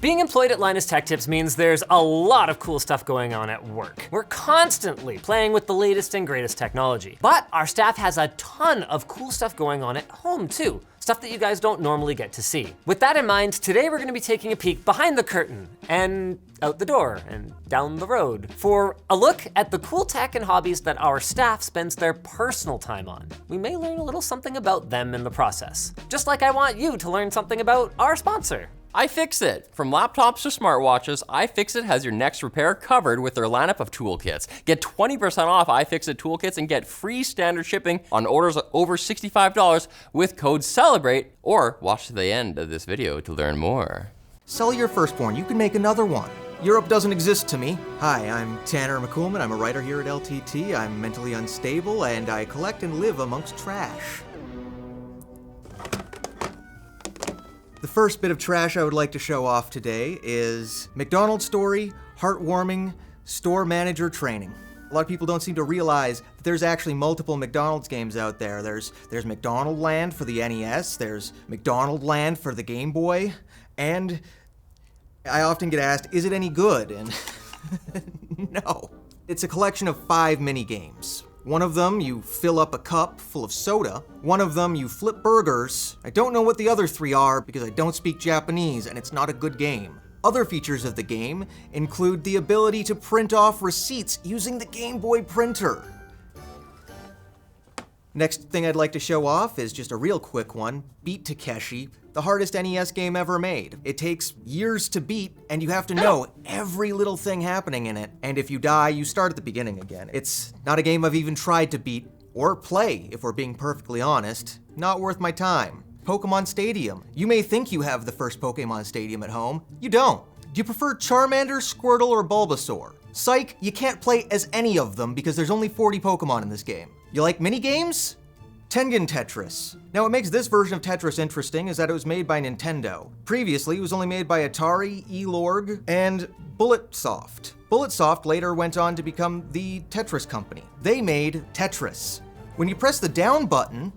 Being employed at Linus Tech Tips means there's a lot of cool stuff going on at work. We're constantly playing with the latest and greatest technology. But our staff has a ton of cool stuff going on at home too. Stuff that you guys don't normally get to see. With that in mind, today we're gonna be taking a peek behind the curtain and out the door and down the road for a look at the cool tech and hobbies that our staff spends their personal time on. We may learn a little something about them in the process. Just like I want you to learn something about our sponsor. iFixit. From laptops to smartwatches, iFixit has your next repair covered with their lineup of toolkits. Get 20% off iFixit toolkits and get free standard shipping on orders over $65 with code CELEBRATE, or watch to the end of this video to learn more. Sell your firstborn, you can make another one. Europe doesn't exist to me. Hi, I'm Tanner McCoolman. I'm a writer here at LTT. I'm mentally unstable and I collect and live amongst trash. The first bit of trash I would like to show off today is McDonald's story, heartwarming, store manager training. A lot of people don't seem to realize that there's actually multiple McDonald's games out there. There's McDonald Land for the NES, there's McDonald Land for the Game Boy, and I often get asked, is it any good? And no. It's a collection of 5 mini games. One of them, you fill up a cup full of soda. One of them, you flip burgers. I don't know what the other 3 are because I don't speak Japanese and it's not a good game. Other features of the game include the ability to print off receipts using the Game Boy printer. Next thing I'd like to show off is just a real quick one, Beat Takeshi, the hardest NES game ever made. It takes years to beat, and you have to know every little thing happening in it, and if you die, you start at the beginning again. It's not a game I've even tried to beat, or play, if we're being perfectly honest. Not worth my time. Pokemon Stadium. You may think you have the first Pokemon Stadium at home. You don't. Do you prefer Charmander, Squirtle, or Bulbasaur? Psych, you can't play as any of them because there's only 40 Pokemon in this game. You like mini-games? Tengen Tetris. Now what makes this version of Tetris interesting is that it was made by Nintendo. Previously, it was only made by Atari, Elorg, and Bulletsoft. Bulletsoft later went on to become the Tetris company. They made Tetris. When you press the down button,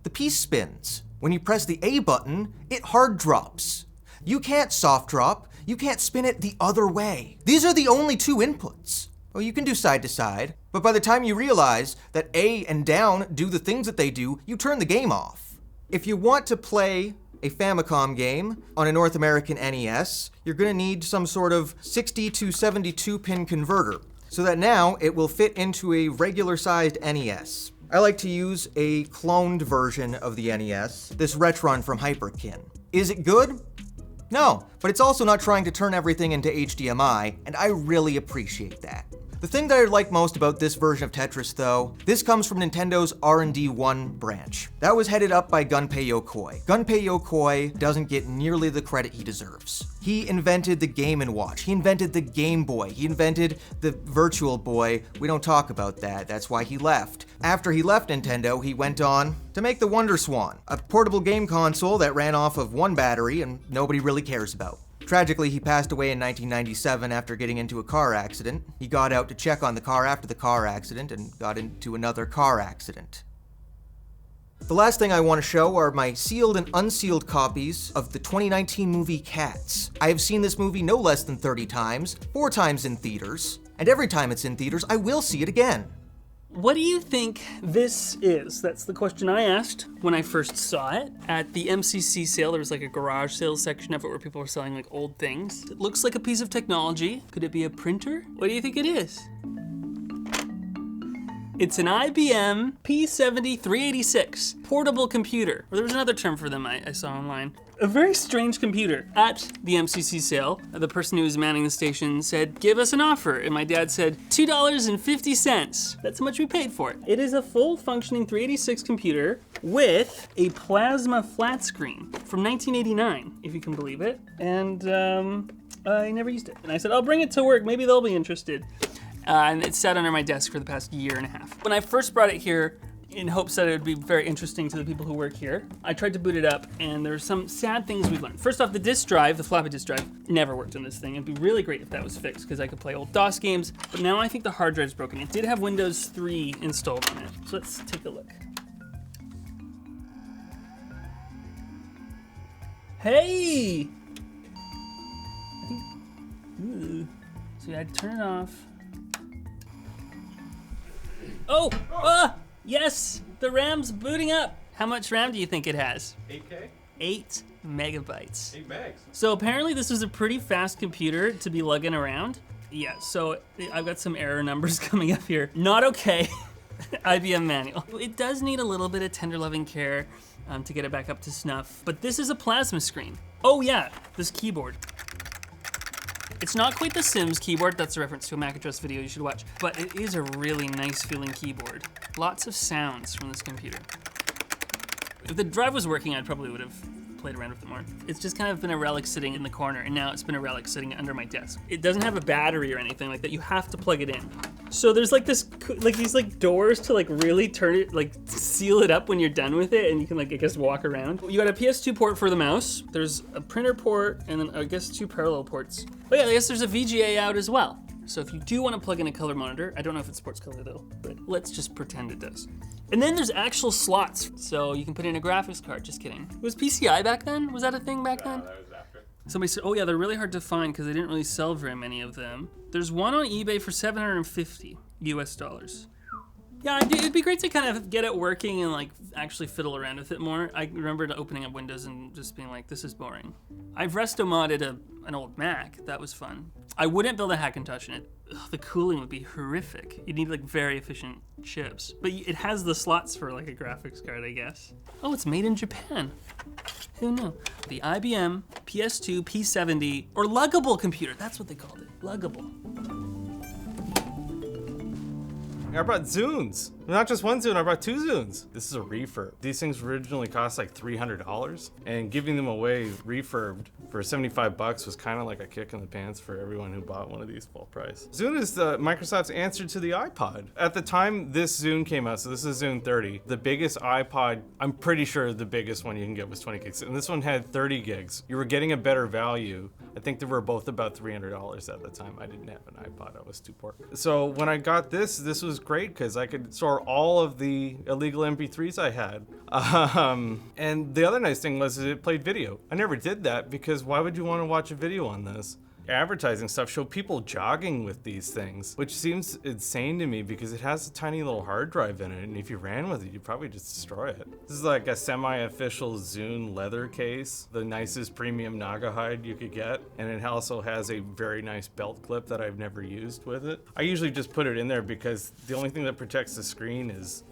the piece spins. When you press the A button, it hard drops. You can't soft drop, you can't spin it the other way. These are the only 2 inputs. Well, you can do side to side, but by the time you realize that A and down do the things that they do, you turn the game off. If you want to play a Famicom game on a North American NES, you're gonna need some sort of 60 to 72 pin converter, so that now it will fit into a regular sized NES. I like to use a cloned version of the NES, this Retron from Hyperkin. Is it good? No, but it's also not trying to turn everything into HDMI, and I really appreciate that. The thing that I like most about this version of Tetris though, this comes from Nintendo's R&D 1 branch. That was headed up by Gunpei Yokoi. Gunpei Yokoi doesn't get nearly the credit he deserves. He invented the Game & Watch, he invented the Game Boy, he invented the Virtual Boy. We don't talk about that, that's why he left. After he left Nintendo, he went on to make the Wonder Swan, a portable game console that ran off of 1 battery and nobody really cares about. Tragically, he passed away in 1997 after getting into a car accident. He got out to check on the car after the car accident and got into another car accident. The last thing I want to show are my sealed and unsealed copies of the 2019 movie Cats. I have seen this movie no less than 30 times, 4 times in theaters, and every time it's in theaters, I will see it again. What do you think this is? That's the question I asked when I first saw it. At the MCC sale, there was like a garage sales section of it where people were selling like old things. It looks like a piece of technology. Could it be a printer? What do you think it is? It's an IBM P70-386 portable computer. Or there was another term for them I saw online. A very strange computer. At the MCC sale, the person who was manning the station said, give us an offer. And my dad said, $2.50. That's how much we paid for it. It is a full functioning 386 computer with a plasma flat screen from 1989, if you can believe it. And I never used it. And I said, I'll bring it to work, maybe they'll be interested. And it sat under my desk for the past year and a half. When I first brought it here, in hopes that it would be very interesting to the people who work here, I tried to boot it up, and there's some sad things we've learned. First off, the disk drive, the floppy disk drive, never worked on this thing. It'd be really great if that was fixed, because I could play old DOS games, but now I think the hard drive's broken. It did have Windows 3 installed on it, so let's take a look. Hey! So I turn it off. Oh! Yes! The RAM's booting up. How much RAM do you think it has? 8K? 8 megabytes. 8 megs. So apparently this is a pretty fast computer to be lugging around. Yeah, so I've got some error numbers coming up here. Not okay. IBM manual. It does need a little bit of tender loving care to get it back up to snuff, but this is a plasma screen. Oh yeah, this keyboard. It's not quite the Sims keyboard, that's a reference to a Mac address video you should watch, but it is a really nice feeling keyboard. Lots of sounds from this computer. If the drive was working, I probably would have played around with it more. It's just kind of been a relic sitting in the corner, and now it's been a relic sitting under my desk. It doesn't have a battery or anything like that. You have to plug it in. So there's like this, like these like doors to like really turn it, like seal it up when you're done with it, and you can like, I guess, walk around. You got a PS2 port for the mouse. There's a printer port, and then I guess 2 parallel ports. Oh yeah, I guess there's a VGA out as well. So if you do want to plug in a color monitor, I don't know if it supports color though, but let's just pretend it does. And then there's actual slots, so you can put in a graphics card, just kidding. Was PCI back then? Was that a thing back then? That was after. Somebody said, oh yeah, they're really hard to find because they didn't really sell very many of them. There's one on eBay for $750 US. Yeah, it'd be great to kind of get it working and like actually fiddle around with it more. I remember opening up Windows and just being like, this is boring. I've resto modded an old Mac. That was fun. I wouldn't build a Hackintosh in it. Ugh, the cooling would be horrific. You'd need like very efficient chips. But it has the slots for like a graphics card, I guess. Oh, it's made in Japan. Who knew? The IBM PS2 P70, or luggable computer. That's what they called it, luggable. I brought Zunes. Not just one Zune, I brought 2 Zunes. This is a refurb. These things originally cost like $300, and giving them away refurbed for $75 was kind of like a kick in the pants for everyone who bought one of these full price. Zune is Microsoft's answer to the iPod. At the time this Zune came out, so this is Zune 30, the biggest iPod, I'm pretty sure the biggest one you can get was 20 gigs, and this one had 30 gigs. You were getting a better value. I think they were both about $300 at the time. I didn't have an iPod, I was too poor. So when I got this was great because I could store all of the illegal MP3s I had. And the other nice thing was it played video. I never did that because why would you want to watch a video on this? Advertising stuff show people jogging with these things, which seems insane to me because it has a tiny little hard drive in it, and if you ran with it, you'd probably just destroy it. This is like a semi-official Zune leather case, the nicest premium Naga hide you could get, and it also has a very nice belt clip that I've never used with it. I usually just put it in there because the only thing that protects the screen is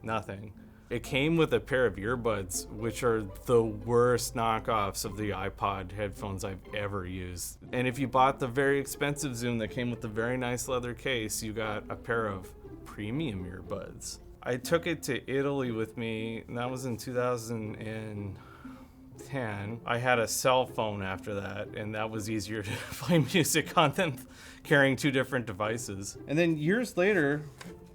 nothing. It came with a pair of earbuds, which are the worst knockoffs of the iPod headphones I've ever used. And if you bought the very expensive Zune that came with the very nice leather case, you got a pair of premium earbuds. I took it to Italy with me, and that was in 2010. I had a cell phone after that, and that was easier to play music on than carrying 2 different devices. And then years later,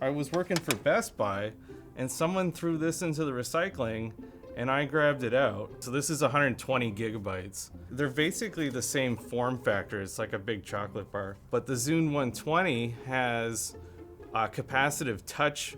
I was working for Best Buy, and someone threw this into the recycling and I grabbed it out. So this is 120 gigabytes. They're basically the same form factor. It's like a big chocolate bar. But the Zune 120 has a capacitive touch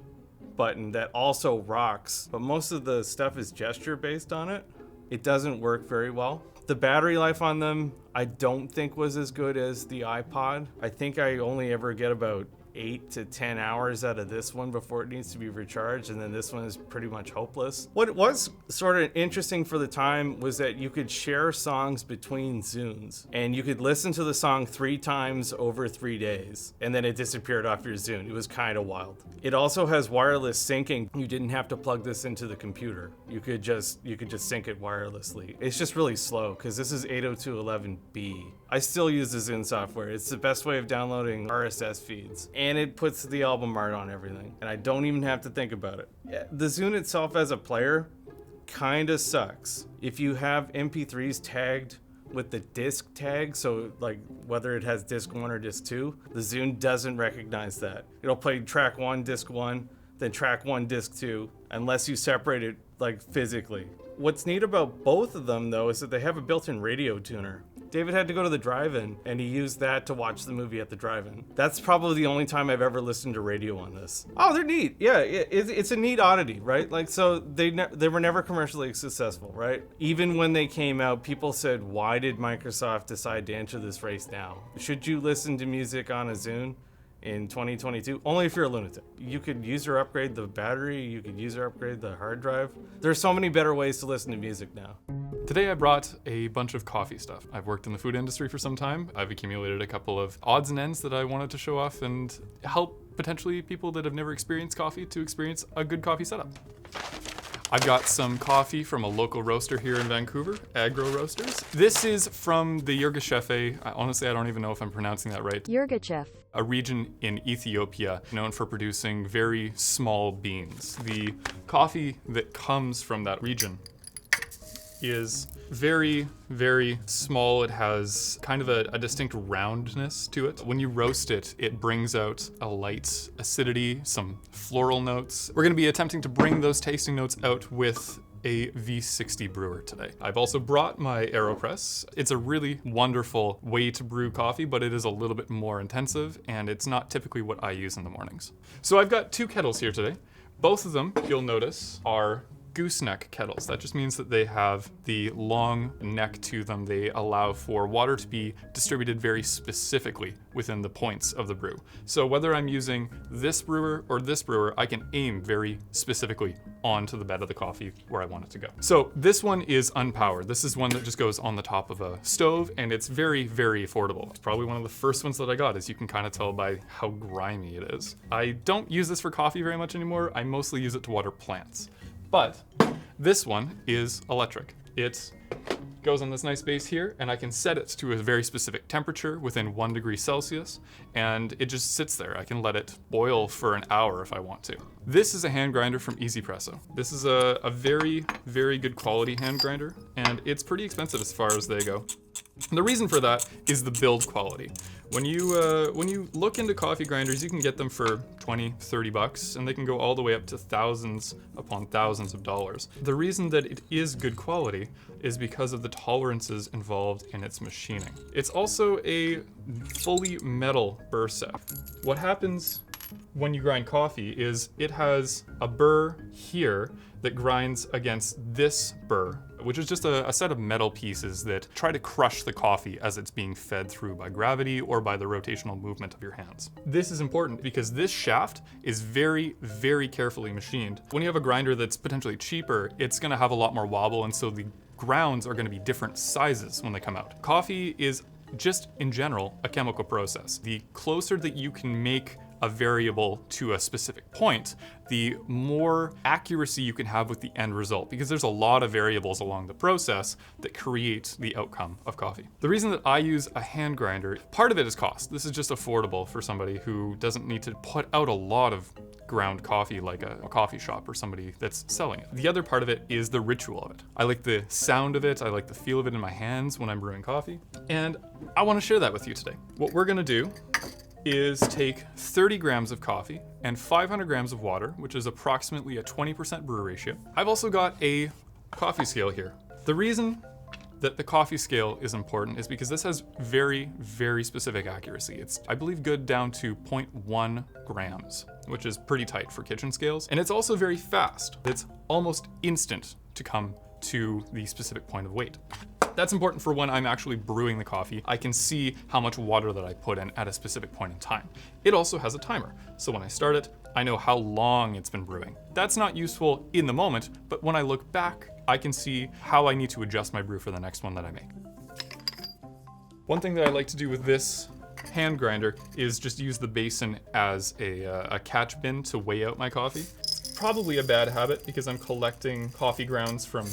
button that also rocks, but most of the stuff is gesture based on it. It doesn't work very well. The battery life on them, I don't think was as good as the iPod. I think I only ever get about 8 to 10 hours out of this one before it needs to be recharged, and then this one is pretty much hopeless. What was sort of interesting for the time was that you could share songs between Zunes, and you could listen to the song 3 times over 3 days, and then it disappeared off your Zune. It was kind of wild. It also has wireless syncing. You didn't have to plug this into the computer. You could just sync it wirelessly. It's just really slow because this is 802.11b. I still use the Zune software. It's the best way of downloading RSS feeds. And it puts the album art on everything. And I don't even have to think about it. The Zune itself as a player kinda sucks. If you have MP3s tagged with the disc tag, so like whether it has disc 1 or disc 2, the Zune doesn't recognize that. It'll play track 1, disc 1, then track 1, disc 2, unless you separate it like physically. What's neat about both of them though is that they have a built-in radio tuner. David had to go to the drive-in, and he used that to watch the movie at the drive-in. That's probably the only time I've ever listened to radio on this. Oh, they're neat. Yeah, it's a neat oddity, right? Like, so they were never commercially successful, right? Even when they came out, people said, why did Microsoft decide to enter this race now? Should you listen to music on a Zune in 2022? Only if you're a lunatic. You could user upgrade the battery, you could user upgrade the hard drive. There's so many better ways to listen to music now. Today I brought a bunch of coffee stuff. I've worked in the food industry for some time. I've accumulated a couple of odds and ends that I wanted to show off and help potentially people that have never experienced coffee to experience a good coffee setup. I've got some coffee from a local roaster here in Vancouver, Agro Roasters. This is from the Yirgacheffe. Honestly, I don't even know if I'm pronouncing that right. Yirgacheffe. A region in Ethiopia known for producing very small beans. The coffee that comes from that region is very, very small. It has kind of a distinct roundness to it. When you roast it, it brings out a light acidity, some floral notes. We're gonna be attempting to bring those tasting notes out with a V60 brewer today. I've also brought my AeroPress. It's a really wonderful way to brew coffee, but it is a little bit more intensive, and it's not typically what I use in the mornings. So I've got two kettles here today. Both of them, you'll notice, are gooseneck kettles. That just means that they have the long neck to them. They allow for water to be distributed very specifically within the points of the brew. So whether I'm using this brewer or this brewer, I can aim very specifically onto the bed of the coffee where I want it to go. So this one is unpowered. This is one that just goes on the top of a stove, and it's very, very affordable. It's probably one of the first ones that I got, as you can kind of tell by how grimy it is. I don't use this for coffee very much anymore. I mostly use it to water plants. But this one is electric. It goes on this nice base here, and I can set it to a very specific temperature within 1 degree Celsius, and it just sits there. I can let it boil for an hour if I want to. This is a hand grinder from EasyPresso. This is a very, very good quality hand grinder, and it's pretty expensive as far as they go. And the reason for that is the build quality. When you look into coffee grinders, you can get them for 20, 30 bucks, and they can go all the way up to thousands upon thousands of dollars. The reason that it is good quality is because of the tolerances involved in its machining. It's also a fully metal burr set. What happens when you grind coffee is it has a burr here that grinds against this burr, which is just a set of metal pieces that try to crush the coffee as it's being fed through by gravity or by the rotational movement of your hands. This is important because this shaft is very, very carefully machined. When you have a grinder that's potentially cheaper, it's gonna have a lot more wobble, and so the grounds are gonna be different sizes when they come out. Coffee is just, in general, a chemical process. The closer that you can make a variable to a specific point, the more accuracy you can have with the end result, because there's a lot of variables along the process that create the outcome of coffee. The reason that I use a hand grinder, part of it is cost. This is just affordable for somebody who doesn't need to put out a lot of ground coffee like a coffee shop or somebody that's selling it. The other part of it is the ritual of it. I like the sound of it, I like the feel of it in my hands when I'm brewing coffee, and I want to share that with you today. What we're gonna do is take 30 grams of coffee and 500 grams of water, which is approximately a 20% brew ratio. I've also got a coffee scale here. The reason that the coffee scale is important is because this has very, very specific accuracy. It's, I believe, good down to 0.1 grams, which is pretty tight for kitchen scales. And it's also very fast. It's almost instant to come to the specific point of weight. That's important for when I'm actually brewing the coffee. I can see how much water that I put in at a specific point in time. It also has a timer, so when I start it, I know how long it's been brewing. That's not useful in the moment, but when I look back, I can see how I need to adjust my brew for the next one that I make. One thing that I like to do with this hand grinder is just use the basin as a catch bin to weigh out my coffee. It's probably a bad habit because I'm collecting coffee grounds from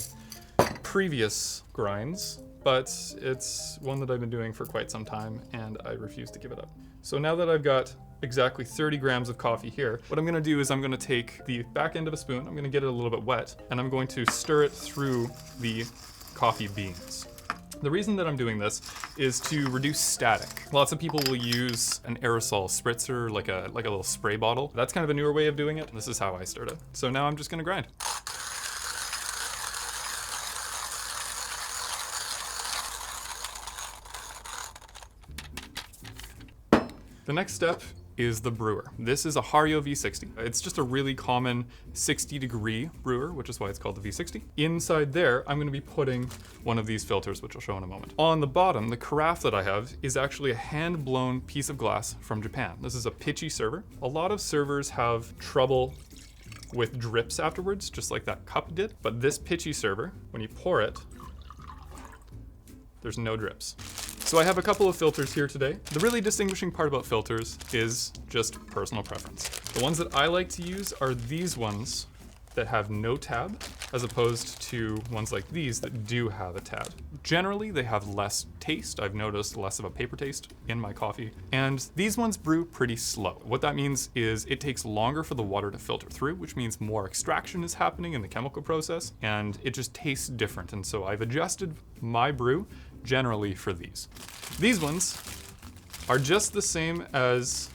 previous grinds, but it's one that I've been doing for quite some time and I refuse to give it up. So now that I've got exactly 30 grams of coffee here, what I'm gonna do is I'm gonna take the back end of a spoon, I'm gonna get it a little bit wet, and I'm going to stir it through the coffee beans. The reason that I'm doing this is to reduce static. Lots of people will use an aerosol spritzer, like a little spray bottle. That's kind of a newer way of doing it. This is how I stirred it. So now I'm just gonna grind. The next step is the brewer. This is a Hario V60. It's just a really common 60-degree brewer, which is why it's called the V60. Inside there, I'm gonna be putting one of these filters, which I'll show in a moment. On the bottom, the carafe that I have is actually a hand-blown piece of glass from Japan. This is a pitchy server. A lot of servers have trouble with drips afterwards, just like that cup did. But this pitchy server, when you pour it, there's no drips. So I have a couple of filters here today. The really distinguishing part about filters is just personal preference. The ones that I like to use are these ones that have no tab, as opposed to ones like these that do have a tab. Generally, they have less taste. I've noticed less of a paper taste in my coffee. And these ones brew pretty slow. What that means is it takes longer for the water to filter through, which means more extraction is happening in the chemical process, and it just tastes different. And so I've adjusted my brew generally for these. These ones are just the same as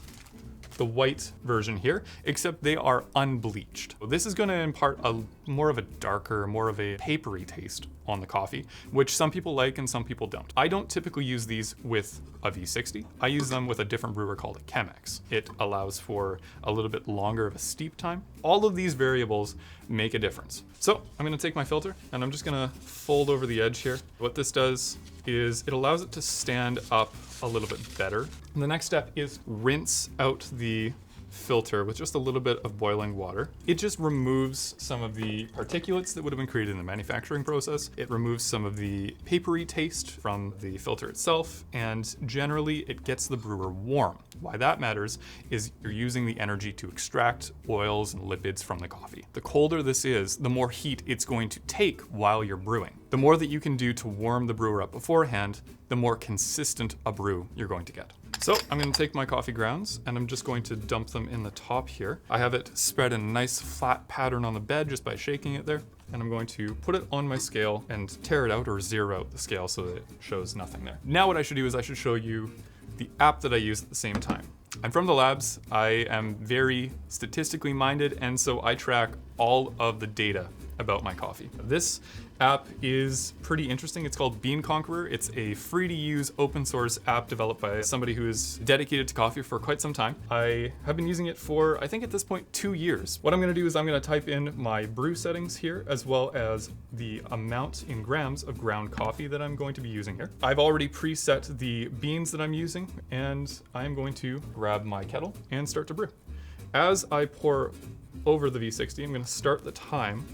the white version here, except they are unbleached. This is going to impart more of a darker, more of a papery taste on the coffee, which some people like and some people don't. I don't typically use these with a V60. I use them with a different brewer called a Chemex. It allows for a little bit longer of a steep time. All of these variables make a difference. So I'm going to take my filter and I'm just going to fold over the edge here. What this does is it allows it to stand up a little bit better. And the next step is rinse out the filter with just a little bit of boiling water. It just removes some of the particulates that would have been created in the manufacturing process. It removes some of the papery taste from the filter itself, and generally it gets the brewer warm. Why that matters is you're using the energy to extract oils and lipids from the coffee. The colder this is, the more heat it's going to take while you're brewing. The more that you can do to warm the brewer up beforehand, the more consistent a brew you're going to get. So I'm going to take my coffee grounds and I'm just going to dump them in the top here. I have it spread in a nice flat pattern on the bed just by shaking it there. And I'm going to put it on my scale and tear it out or zero out the scale so that it shows nothing there. Now what I should do is I should show you the app that I use at the same time. I'm from the labs. I am very statistically minded, and so I track all of the data about my coffee. This app is pretty interesting. It's called Bean Conqueror. It's a free to use open source app developed by somebody who is dedicated to coffee for quite some time. I have been using it for, I think at this point, 2 years. What I'm gonna do is I'm gonna type in my brew settings here, as well as the amount in grams of ground coffee that I'm going to be using here. I've already preset the beans that I'm using, and I'm going to grab my kettle and start to brew. As I pour over the V60, I'm gonna start the time.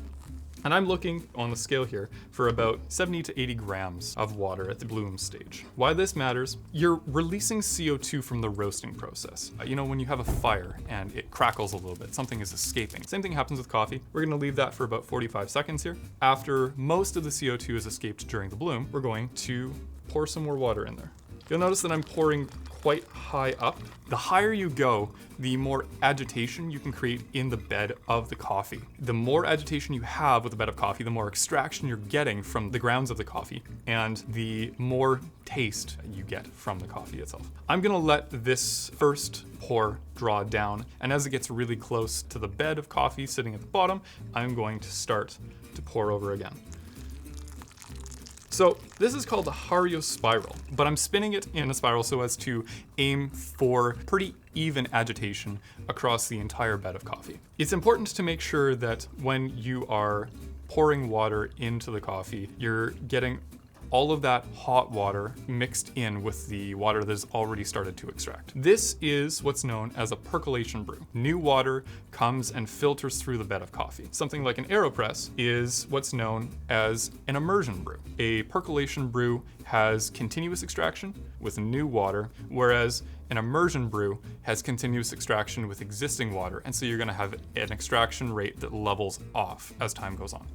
And I'm looking on the scale here for about 70 to 80 grams of water at the bloom stage. Why this matters, you're releasing CO2 from the roasting process. You know, when you have a fire and it crackles a little bit, something is escaping. Same thing happens with coffee. We're gonna leave that for about 45 seconds here. After most of the CO2 is escaped during the bloom, we're going to pour some more water in there. You'll notice that I'm pouring quite high up. The higher you go, the more agitation you can create in the bed of the coffee. The more agitation you have with the bed of coffee, the more extraction you're getting from the grounds of the coffee, and the more taste you get from the coffee itself. I'm gonna let this first pour draw down, and as it gets really close to the bed of coffee sitting at the bottom, I'm going to start to pour over again. So this is called a Hario spiral, but I'm spinning it in a spiral so as to aim for pretty even agitation across the entire bed of coffee. It's important to make sure that when you are pouring water into the coffee, you're getting all of that hot water mixed in with the water that has already started to extract. This is what's known as a percolation brew. New water comes and filters through the bed of coffee. Something like an AeroPress is what's known as an immersion brew. A percolation brew has continuous extraction with new water, whereas an immersion brew has continuous extraction with existing water, and so you're gonna have an extraction rate that levels off as time goes on.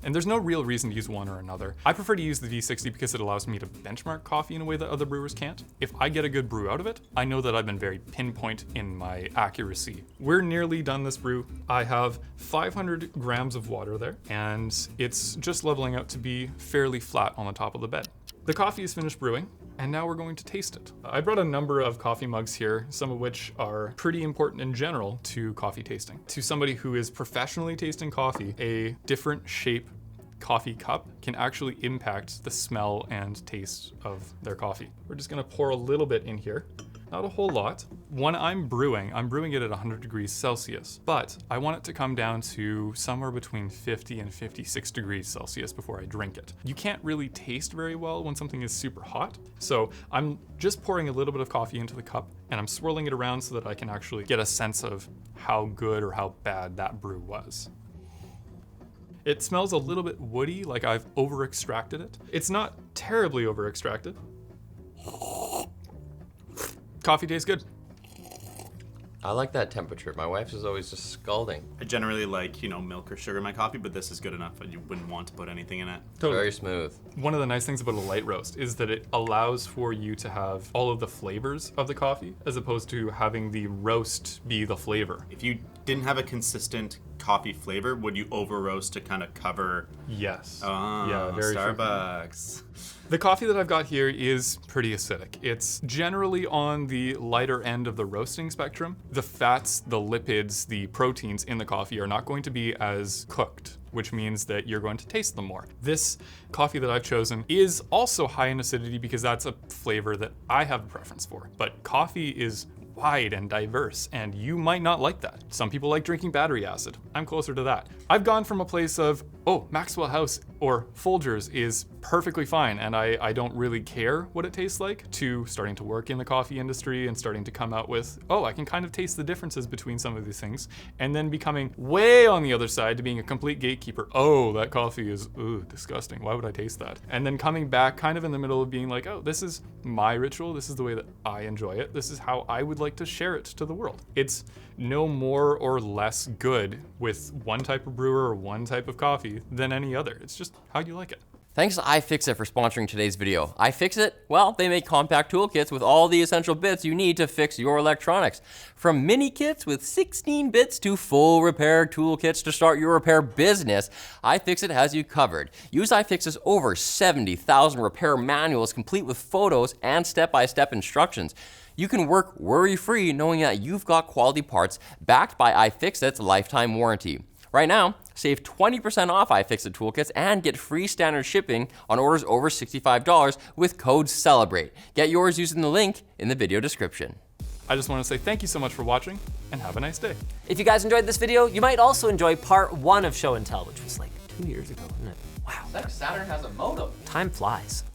And there's no real reason to use one or another. I prefer to use the V60 because it allows me to benchmark coffee in a way that other brewers can't. If I get a good brew out of it, I know that I've been very pinpoint in my accuracy. We're nearly done this brew. I have 500 grams of water there, and it's just leveling out to be fairly flat on the top of the bed. The coffee is finished brewing, and now we're going to taste it. I brought a number of coffee mugs here, some of which are pretty important in general to coffee tasting. To somebody who is professionally tasting coffee, a different shape coffee cup can actually impact the smell and taste of their coffee. We're just gonna pour a little bit in here. not a whole lot. When I'm brewing it at 100 degrees Celsius, but I want it to come down to somewhere between 50 and 56 degrees Celsius before I drink it. You can't really taste very well when something is super hot, so I'm just pouring a little bit of coffee into the cup and I'm swirling it around so that I can actually get a sense of how good or how bad that brew was. It smells a little bit woody, like I've over-extracted it. It's not terribly over-extracted. Coffee tastes good. I like that temperature. My wife's is always just scalding. I generally like, milk or sugar in my coffee, but this is good enough and you wouldn't want to put anything in it. Totally. Very smooth. One of the nice things about a light roast is that it allows for you to have all of the flavors of the coffee, as opposed to having the roast be the flavor. If you didn't have a consistent coffee flavor, would you over roast to kind of cover? Yes. Oh, Yeah, very Starbucks. The coffee that I've got here is pretty acidic. It's generally on the lighter end of the roasting spectrum. The fats, the lipids, the proteins in the coffee are not going to be as cooked, which means that you're going to taste them more. This coffee that I've chosen is also high in acidity because that's a flavor that I have a preference for. But coffee is wide and diverse, and you might not like that. Some people like drinking battery acid. I'm closer to that. I've gone from a place of, oh, Maxwell House or Folgers is perfectly fine and I don't really care what it tastes like, to starting to work in the coffee industry and starting to come out with, oh, I can kind of taste the differences between some of these things, and then becoming way on the other side to being a complete gatekeeper. Oh, that coffee is, ooh, disgusting. Why would I taste that? And then coming back kind of in the middle of being like, oh, this is my ritual. This is the way that I enjoy it. This is how I would like to share it to the world. It's no more or less good with one type of brewer or one type of coffee than any other. It's just how you like it. Thanks to iFixit for sponsoring today's video. iFixit, well, they make compact toolkits with all the essential bits you need to fix your electronics. From mini kits with 16 bits to full repair toolkits to start your repair business, iFixit has you covered. Use iFixit's over 70,000 repair manuals complete with photos and step-by-step instructions. You can work worry-free knowing that you've got quality parts backed by iFixit's lifetime warranty. Right now, save 20% off iFixit toolkits and get free standard shipping on orders over $65 with code CELEBRATE. Get yours using the link in the video description. I just want to say thank you so much for watching and have a nice day. If you guys enjoyed this video, you might also enjoy part 1 of Show and Tell, which was like 2 years ago, isn't it? Wow, Like Saturn has a modem. time flies.